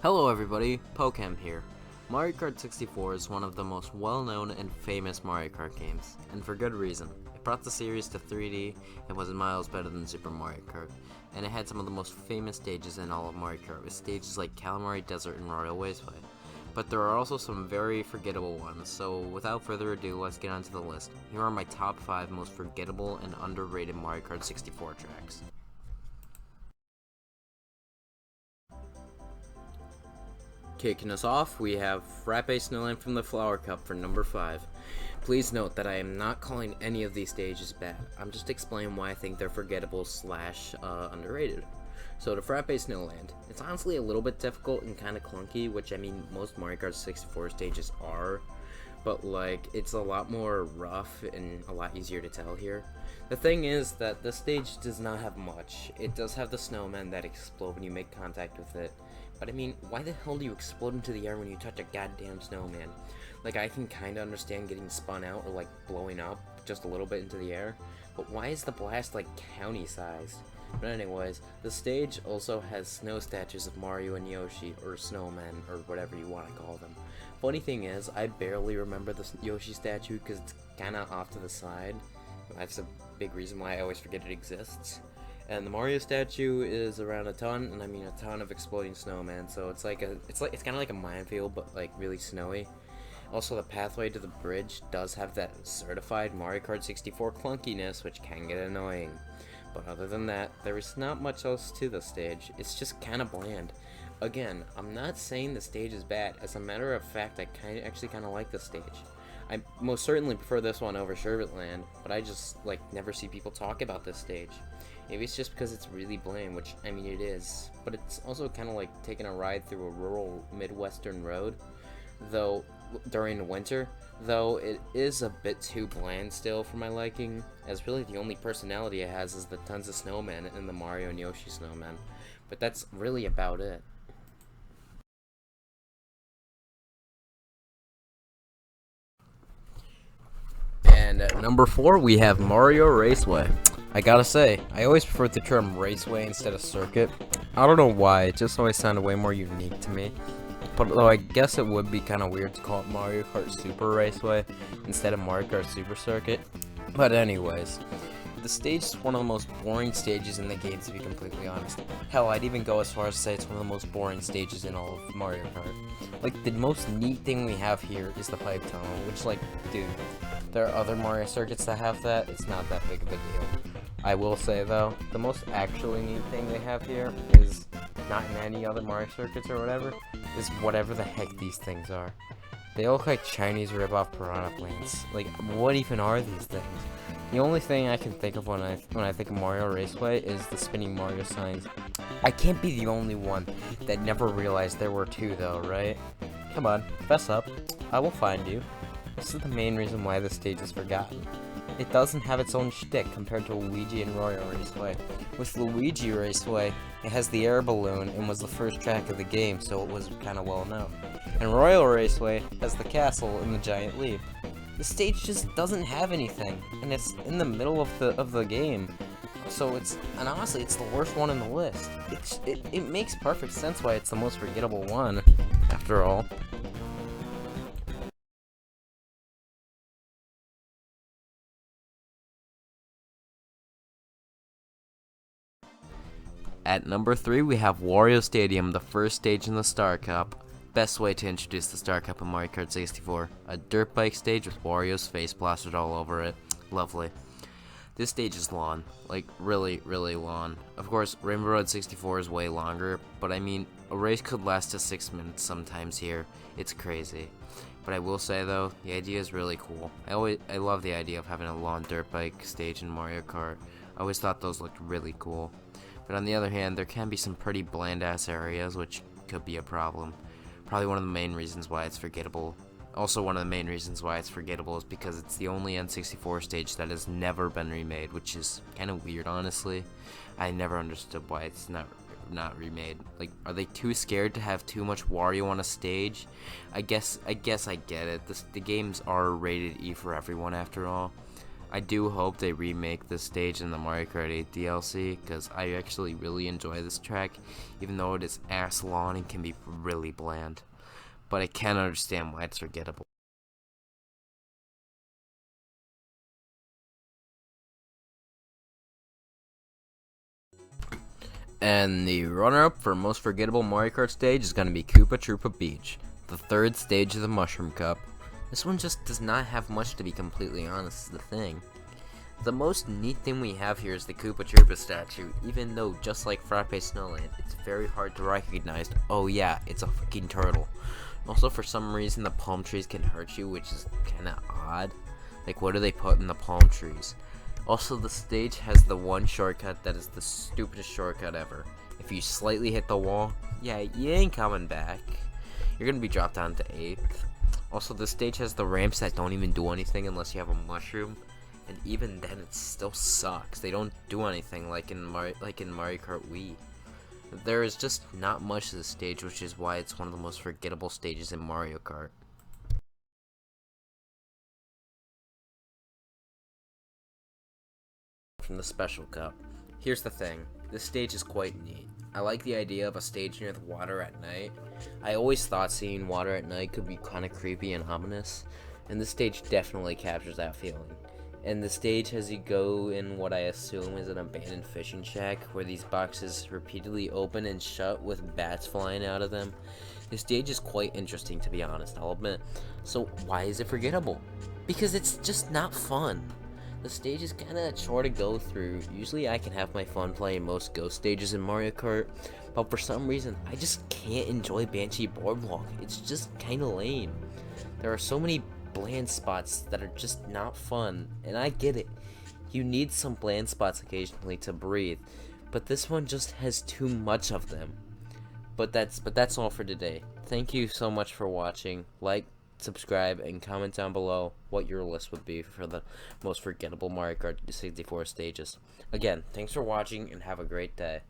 Hello everybody, Pokemon here. Mario Kart 64 is one of the most well-known and famous Mario Kart games, and for good reason. It brought the series to 3D and was miles better than Super Mario Kart, and it had some of the most famous stages in all of Mario Kart, with stages like Calamari Desert and Royal Raceway. But there are also some very forgettable ones, so without further ado, let's get onto the list. Here are my top 5 most forgettable and underrated Mario Kart 64 tracks. Kicking us off, we have Frappe Snowing from the Flower Cup for number 5. Please note that I am not calling any of these stages bad. I'm just explaining why I think they're forgettable / underrated. So to Frappe Snowland, it's honestly a little bit difficult and kind of clunky, which I mean most Mario Kart 64 stages are, but like it's a lot more rough and a lot easier to tell here. The thing is that the stage does not have much. It does have the snowmen that explode when you make contact with it. But I mean, why the hell do you explode into the air when you touch a goddamn snowman? Like, I can kinda understand getting spun out or like blowing up just a little bit into the air, but why is the blast like county sized? But anyways, the stage also has snow statues of Mario and Yoshi, or snowmen, or whatever you want to call them. Funny thing is, I barely remember the Yoshi statue because it's kinda off to the side. That's a big reason why I always forget it exists. And the Mario statue is around a ton, and I mean a ton of exploding snowmen. So it's kind of like a minefield, but like really snowy. Also, the pathway to the bridge does have that certified Mario Kart 64 clunkiness, which can get annoying. But other than that, there is not much else to the stage. It's just kind of bland. Again, I'm not saying the stage is bad. As a matter of fact, I actually kind of like the stage. I most certainly prefer this one over Sherbetland, but I just like never see people talk about this stage. Maybe it's just because it's really bland, which I mean it is, but it's also kind of like taking a ride through a rural Midwestern road, though during winter, though it is a bit too bland still for my liking, as really the only personality it has is the tons of snowmen in the Mario and Yoshi snowmen, but that's really about it. And at number 4, we have Mario Raceway. I gotta say, I always preferred the term Raceway instead of Circuit. I don't know why, it just always sounded way more unique to me. But though I guess it would be kind of weird to call it Mario Kart Super Raceway instead of Mario Kart Super Circuit. But anyways, the stage is one of the most boring stages in the game, to be completely honest. Hell, I'd even go as far as to say it's one of the most boring stages in all of Mario Kart. Like, the most neat thing we have here is the pipe tunnel, which, like, dude, there are other Mario circuits that have that. It's not that big of a deal. I will say, though, the most actually neat thing they have here is not in any other Mario circuits or whatever, is whatever the heck these things are. They look like Chinese rip-off piranha plants. Like, what even are these things? The only thing I can think of when I think of Mario Raceway is the spinning Mario signs. I can't be the only one that never realized there were two, though, right? Come on, fess up. I will find you. This is the main reason why this stage is forgotten. It doesn't have its own shtick compared to Luigi and Royal Raceway. With Luigi Raceway, it has the air balloon and was the first track of the game, so it was kind of well known. And Royal Raceway has the castle and the giant leap. The stage just doesn't have anything, and it's in the middle of the game. So and honestly, it's the worst one in the list. It makes perfect sense why it's the most forgettable one, after all. At number 3, we have Wario Stadium, the first stage in the Star Cup. Best way to introduce the Star Cup in Mario Kart 64. A dirt bike stage with Wario's face plastered all over it. Lovely. This stage is long. Like, really, really long. Of course, Rainbow Road 64 is way longer, but I mean, a race could last to 6 minutes sometimes here. It's crazy. But I will say, though, the idea is really cool. I love the idea of having a long dirt bike stage in Mario Kart. I always thought those looked really cool. But on the other hand, there can be some pretty bland-ass areas, which could be a problem. Probably one of the main reasons why it's forgettable. Also, one of the main reasons why it's forgettable is because it's the only N64 stage that has never been remade, which is kind of weird, honestly. I never understood why it's not remade. Like, are they too scared to have too much Wario on a stage? I guess I get it. The games are rated E for everyone, after all. I do hope they remake this stage in the Mario Kart 8 DLC, because I actually really enjoy this track, even though it is ass long and can be really bland. But I can't understand why it's forgettable. And the runner-up for most forgettable Mario Kart stage is going to be Koopa Troopa Beach, the third stage of the Mushroom Cup. This one just does not have much, to be completely honest, is the thing. The most neat thing we have here is the Koopa Troopa statue, even though, just like Frappe Snowing, it's very hard to recognize. Oh yeah, it's a freaking turtle. Also, for some reason, the palm trees can hurt you, which is kinda odd. Like, what do they put in the palm trees? Also, the stage has the one shortcut that is the stupidest shortcut ever. If you slightly hit the wall, yeah, you ain't coming back. You're gonna be dropped down to 8th. Also, the stage has the ramps that don't even do anything unless you have a mushroom. And even then, it still sucks. They don't do anything like in Mario Kart Wii. There is just not much to the stage, which is why it's one of the most forgettable stages in Mario Kart. From the Special Cup. Here's the thing, this stage is quite neat. I like the idea of a stage near the water at night. I always thought seeing water at night could be kind of creepy and ominous, and this stage definitely captures that feeling. And the stage has you go in what I assume is an abandoned fishing shack, where these boxes repeatedly open and shut with bats flying out of them. The stage is quite interesting, to be honest, I'll admit. So why is it forgettable? Because it's just not fun. The stage is kinda a chore to go through. Usually I can have my fun playing most ghost stages in Mario Kart, but for some reason I just can't enjoy Banshee Boardwalk. It's just kinda lame. There are so many bland spots that are just not fun, and I get it. You need some bland spots occasionally to breathe, but this one just has too much of them. But that's all for today. Thank you so much for watching. Like, subscribe, and comment down below what your list would be for the most forgettable Mario Kart 64 stages. Again, thanks for watching and have a great day.